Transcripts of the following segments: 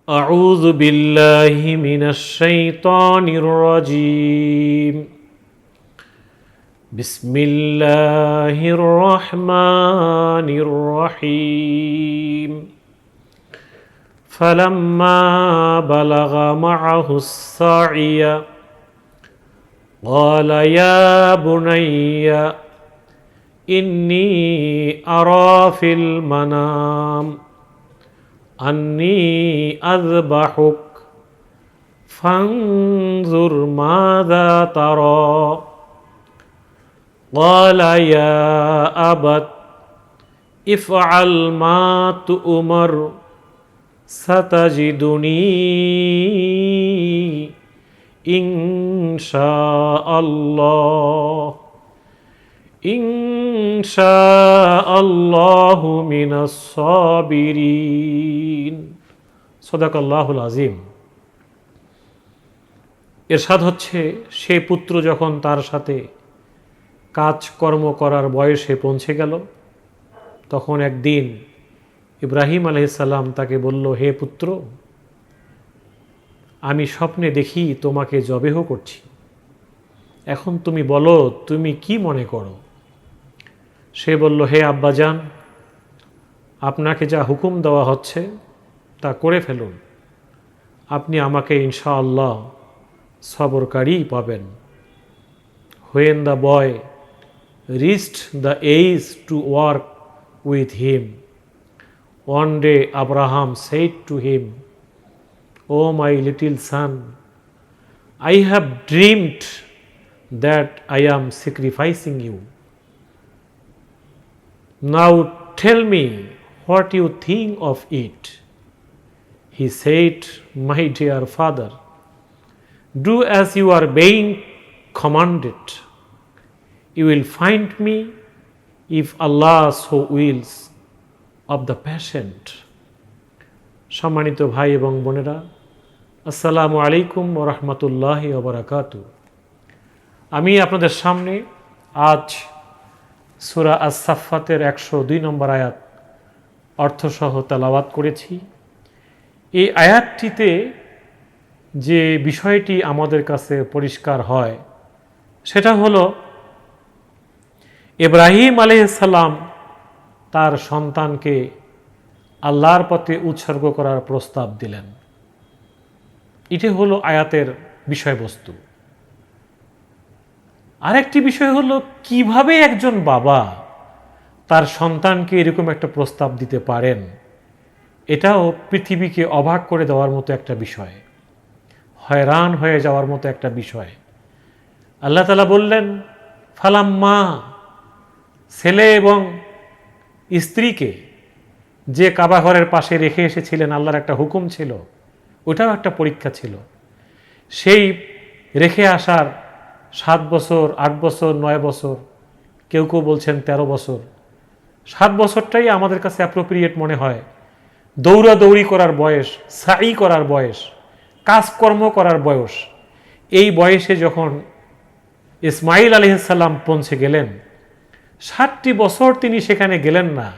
أعوذ بالله من الشيطان الرجيم بسم الله الرحمن الرحيم فلما بلغ معه السعي قال يا بني إني أرى في المنام أني أذبحك فانظر ماذا ترى قال يا أبت افعل ما تؤمر ستجدني إن شاء الله من الصابرين صدق আল্লাহুল আযীম। ইরশাদ হচ্ছে, সে পুত্র যখন তার সাথে কাজকর্ম করার বয়সে পৌঁছে গেল, তখন একদিন ইব্রাহিম আলাইহিস সালাম তাকে বলল, হে পুত্র, আমি স্বপ্নে দেখি তোমাকে জবেহ করছি। এখন তুমি বলো, তুমি কি মনে করো? সে বলল, হে আব্বাজান, আপনাকে যা হুকুম দেওয়া হচ্ছে তা করে ফেলুন, আপনি আমাকে ইনশাআল্লাহ সবরকারী পাবেন। When the boy reached the age to work with him, one day Abraham said to him, O my little son, I have dreamed that I am sacrificing you. Now tell me what you think of it. He said, my dear father, do as you are being commanded. You will find me, if Allah so wills, of the patient. সম্মানিত ভাই এবং বোনেরা, আসসালামু আলাইকুম ওয়া রাহমাতুল্লাহি ওয়া বারাকাতুহু। আমি আপনাদের সামনে আজ সূরা আস-সাফফাতের 102 নম্বর আয়াত অর্থসহ তেলাওয়াত করেছি। এই আয়াতটিতে যে বিষয়টি আমাদের কাছে পরিষ্কার হয় সেটা হলো, ইব্রাহিম আলাইহিস সালাম তার সন্তানকে আল্লাহর পথে উৎসর্গ করার প্রস্তাব দিলেন। এটি হলো আয়াতের বিষয়বস্তু। আরেকটি বিষয় হলো, কিভাবে একজন বাবা তার সন্তানকে এরকম একটা প্রস্তাব দিতে পারেন। এটাও পৃথিবীকে অবাক করে দেওয়ার মতো একটা বিষয়, হয়রান হয়ে যাওয়ার মতো একটা বিষয়। আল্লাহ তাআলা বললেন, ফালাম্মা, ছেলে এবং স্ত্রীকে যে কাবা ঘরের পাশে রেখে এসেছিলেন, আল্লাহর একটা হুকুম ছিল, ওটাও একটা পরীক্ষা ছিল। সেই রেখে আসার 7 বছর, 8 বছর, 9 বছর, কেউ কেউ বলছেন 13 বছর। 7 বছরটাই আমাদের কাছে অ্যাপ্রোপ্রিয়েট মনে হয়। দৌড়াদৌড়ি করার বয়স, সাই করার বয়স, কাজকর্ম করার বয়স। এই বয়সে যখন ইসমাইল আলাইহিস সালাম পৌঁছে গেলেন, 7টি বছর তিনি সেখানে গেলেন না,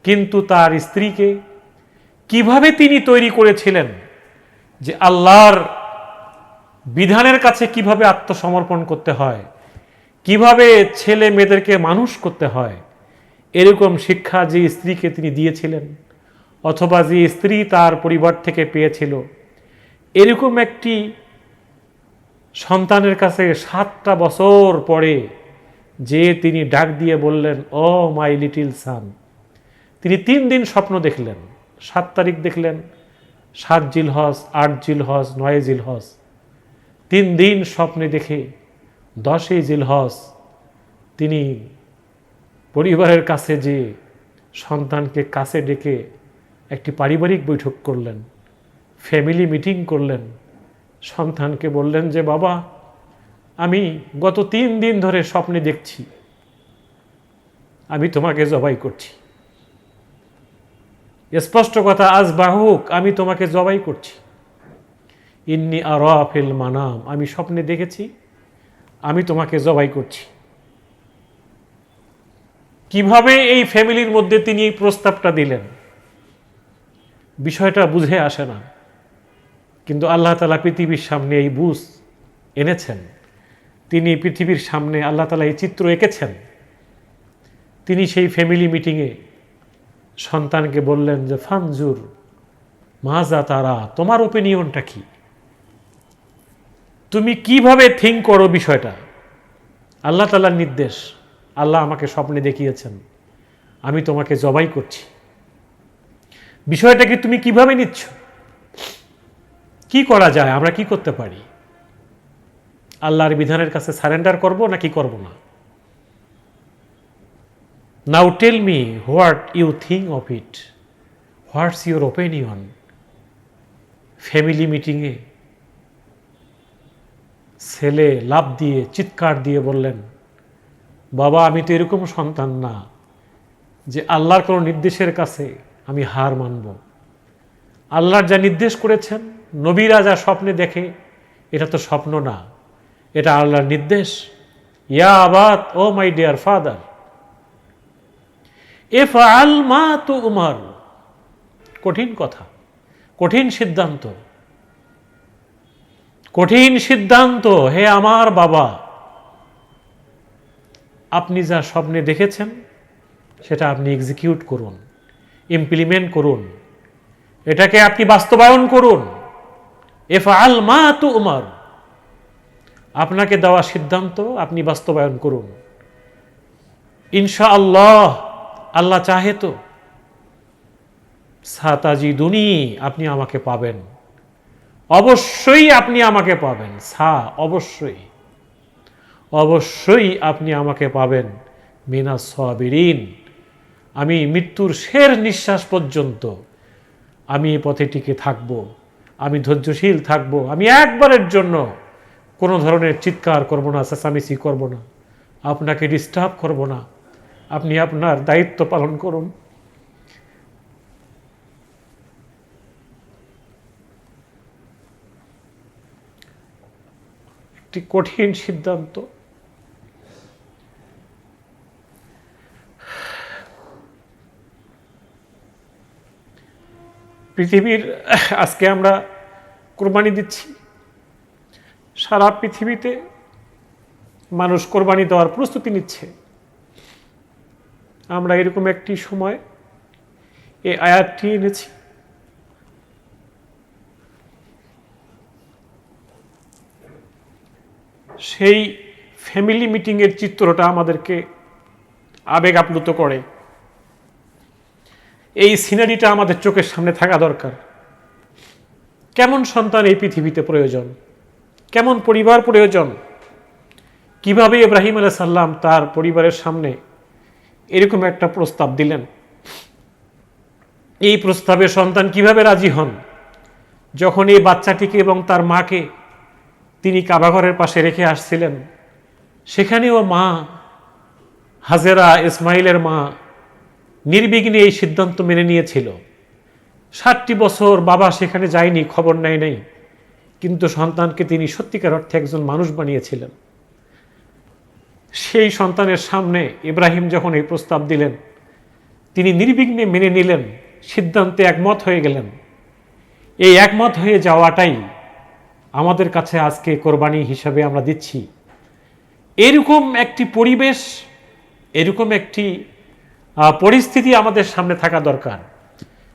কিন্তু তার স্ত্রীকে কিভাবে তিনি তৈরি করেছিলেন যে আল্লাহর বিধানের কাছে কিভাবে আত্মসমর্পণ করতে হয়, কিভাবে ছেলে মেয়েদেরকে মানুষ করতে হয়, এরকম শিক্ষা যে স্ত্রীকে তিনি দিয়েছিলেন, অথবা যে স্ত্রী তার পরিবার থেকে পেয়েছিল, এরকম একটি সন্তানের কাছে 7টা বছর পরে যে তিনি ডাক দিয়ে বললেন, ও মাই লিটিল সান। তিনি 3 দিন স্বপ্ন দেখলেন। 7 তারিখ দেখলেন, 7 জিলহজ, 8 জিলহজ, 9 জিলহজ। 3 দিন স্বপ্নে দেখে 10 জিলহজ তিনি পরিবারের কাছে যে সন্তানকে কাছে ডেকে একটি পারিবারিক বৈঠক করলেন, ফ্যামিলি মিটিং করলেন। সন্তানকে বললেন যে, বাবা, আমি গত 3 দিন ধরে স্বপ্নে দেখছি আমি তোমাকে জবাই করছি। স্পষ্ট কথা, আযবাহুক, আমি তোমাকে জবাই করছি। ইন্নী আরা ফিল মানাম, আমি স্বপ্নে দেখেছি আমি তোমাকে জবাই করছি। কিভাবে এই ফ্যামিলির মধ্যে তিনি এই প্রস্তাবটা দিলেন, বিষয়টা বুঝে আসে না। কিন্তু আল্লাহ তাআলা পৃথিবীর সামনে এই বুঝ এনেছেন, তিনি পৃথিবীর সামনে আল্লাহ তাআলা এই চিত্র এঁকেছেন। তিনি সেই ফ্যামিলি মিটিংয়ে সন্তানকে বললেন যে ফানজুর মাজা তারা, তোমার ওপিনিয়নটা কি, তুমি কিভাবে থিঙ্ক করো বিষয়টা। আল্লাহ তাআলার নির্দেশ, আল্লাহ আমাকে স্বপ্নে দেখিয়েছেন আমি তোমাকে জবাই করছি, বিষয়টাকে তুমি কিভাবে নিচ্ছ, কি করা যায়, আমরা কি করতে পারি, আল্লাহর বিধানের কাছে সারেন্ডার করব নাকি করব না। Now tell me what you think of it, what's your opinion. Family মিটিংয়ে ছেলে লাফ দিয়ে চিৎকার দিয়ে বললেন, বাবা আমি তো এরকম সন্তান না যে আল্লাহর কোনো নির্দেশের কাছে আমি হার মানব। আল্লাহর যা নির্দেশ করেছেন, নবীরা যা স্বপ্নে দেখে, এটা তো স্বপ্ন না, এটা আল্লাহর নির্দেশ। ইয়া আবাত, ও মাই ডিয়ার ফাদার, ইফআল মা তু'মার। কঠিন কথা, কঠিন সিদ্ধান্ত, কঠিন সিদ্ধান্ত। হে আমার বাবা, আপনি যা স্বপ্নে দেখেছেন সেটা আপনি এক্সিকিউট করুন, ইমপ্লিমেন্ট করুন, এটাকে আপনি বাস্তবায়ন করুন। ইফআল মা তু'মার, আপনাকে দেওয়া সিদ্ধান্ত আপনি বাস্তবায়ন করুন। ইনশাআল্লাহ, আল্লাহ চাহে তো সাতাজিদুনি, আপনি আমাকে পাবেন, অবশ্যই আপনি আমাকে পাবেন। অবশ্যই, অবশ্যই আপনি আমাকে পাবেন। মিনাস সাবিরিন, আমি মৃত্যুর শেষ নিঃশ্বাস পর্যন্ত আমি এই পথে টিকে থাকব, আমি ধৈর্যশীল থাকব, আমি একবারের জন্য কোনো ধরনের চিৎকার করব না, চেঁচামেচি করব না, আপনাকে ডিস্টার্ব করব না। আপনি আপনার দায়িত্ব পালন করুন। একটি কঠিন সিদ্ধান্ত। পৃথিবীর আজকে আমরা কোরবানি দিচ্ছি, সারা পৃথিবীতে মানুষ কোরবানি দেওয়ার প্রস্তুতি নিচ্ছে। আমরা এরকম একটি সময় এই আয়াতটি এনেছি। সেই ফ্যামিলি মিটিংয়ের চিত্রটা আমাদেরকে আবেগ আপ্লুত করে। এই সিনারিটা আমাদের চোখের সামনে থাকা দরকার। কেমন সন্তান এই পৃথিবীতে প্রয়োজন, কেমন পরিবার প্রয়োজন, কিভাবে ইব্রাহিম আলাইহিস সালাম তার পরিবারের সামনে এরকম একটা প্রস্তাব দিলেন। এই প্রস্তাবে সন্তান কিভাবে রাজি হন, যখন এই বাচ্চাটিকে এবং তার মাকে তিনি কাবাঘরের পাশে রেখে আসছিলেন, সেখানেও মা হাজেরা, ইসমাইলের মা, নির্বিঘ্নে এই সিদ্ধান্ত মেনে নিয়েছিল। 60টি বছর বাবা সেখানে যায়নি, খবর নেয় নাই, কিন্তু সন্তানকে তিনি সত্যিকার অর্থে একজন মানুষ বানিয়েছিলেন। সেই সন্তানের সামনে ইব্রাহিম যখন এই প্রস্তাব দিলেন, তিনি নির্বিঘ্নে মেনে নিলেন, সিদ্ধান্তে একমত হয়ে গেলেন। এই একমত হয়ে যাওয়াটাই আমাদের কাছে আজকে কোরবানি হিসাবে আমরা দিচ্ছি। এরকম একটি পরিবেশ, এরকম একটি পরিস্থিতি আমাদের সামনে থাকা দরকার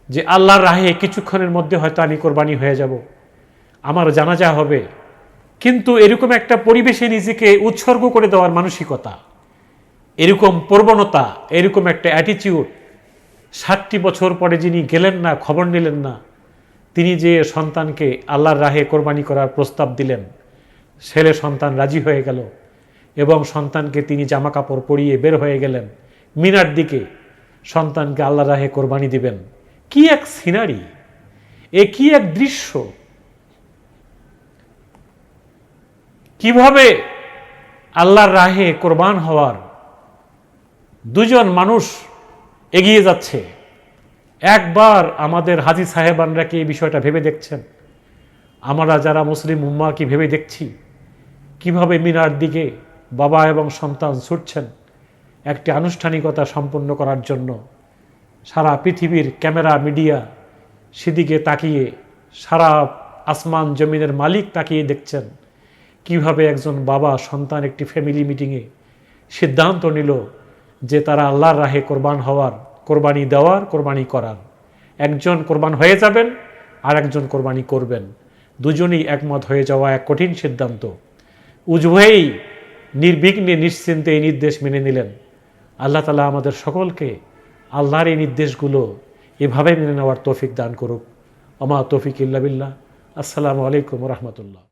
যে আল্লাহর রাহে কিছুক্ষণের মধ্যে হয়তো আমি কোরবানি হয়ে যাব, আমার জানাজা হবে, কিন্তু এরকম একটা পরিবেশে নিজেকে উৎসর্গ করে দেওয়ার মানসিকতা, এরকম প্রবণতা, এরকম একটা অ্যাটিটিউড 60টি বছর পরে যিনি গেলেন না, খবর নিলেন না, তিনি যে সন্তানকে আল্লাহর রাহে কোরবানি করার প্রস্তাব দিলেন, ছেলে সন্তান রাজি হয়ে গেল এবং সন্তানকে তিনি জামা কাপড় পরিয়ে বের হয়ে গেলেন মিনার দিকে, সন্তানকে আল্লাহর রাহে কোরবানি দিবেন। কি এক সিনারি, এ কি এক দৃশ্য! কিভাবে আল্লাহর রাহে কোরবান হওয়ার দুজন মানুষ এগিয়ে যাচ্ছে। একবার আমাদের হাজী সাহেবানরা কি এই বিষয়টা ভেবে দেখছেন? আমরা যারা মুসলিম উম্মাহ কি ভেবে দেখছি কিভাবে মিনার দিকে বাবা এবং সন্তান ছুটছেন একটি আনুষ্ঠানিকতা সম্পন্ন করার জন্য? সারা পৃথিবীর ক্যামেরা, মিডিয়া সেদিকে তাকিয়ে সারা আসমান জমিনের মালিক তাকিয়ে দেখছেন কিভাবে একজন বাবা সন্তান একটি ফ্যামিলি মিটিংয়ে সিদ্ধান্ত নিল যে তারা আল্লাহর রাহে কোরবান হওয়ার, কোরবানি দেওয়ার, কোরবানি করার। একজন কোরবান হয়ে যাবেন আর একজন কোরবানি করবেন। দুজনেই একমত হয়ে যাওয়া এক কঠিন সিদ্ধান্ত। উভয়েই নির্বিঘ্নে নিশ্চিন্তে এই নির্দেশ মেনে নিলেন। আল্লাহ তাআলা আমাদের সকলকে আল্লাহর এই নির্দেশগুলো এভাবে মেনে নেওয়ার তৌফিক দান করুক। ওমা তৌফিক ইল্লা বিল্লাহ। আসসালামু আলাইকুম ওয়া রাহমাতুল্লাহ।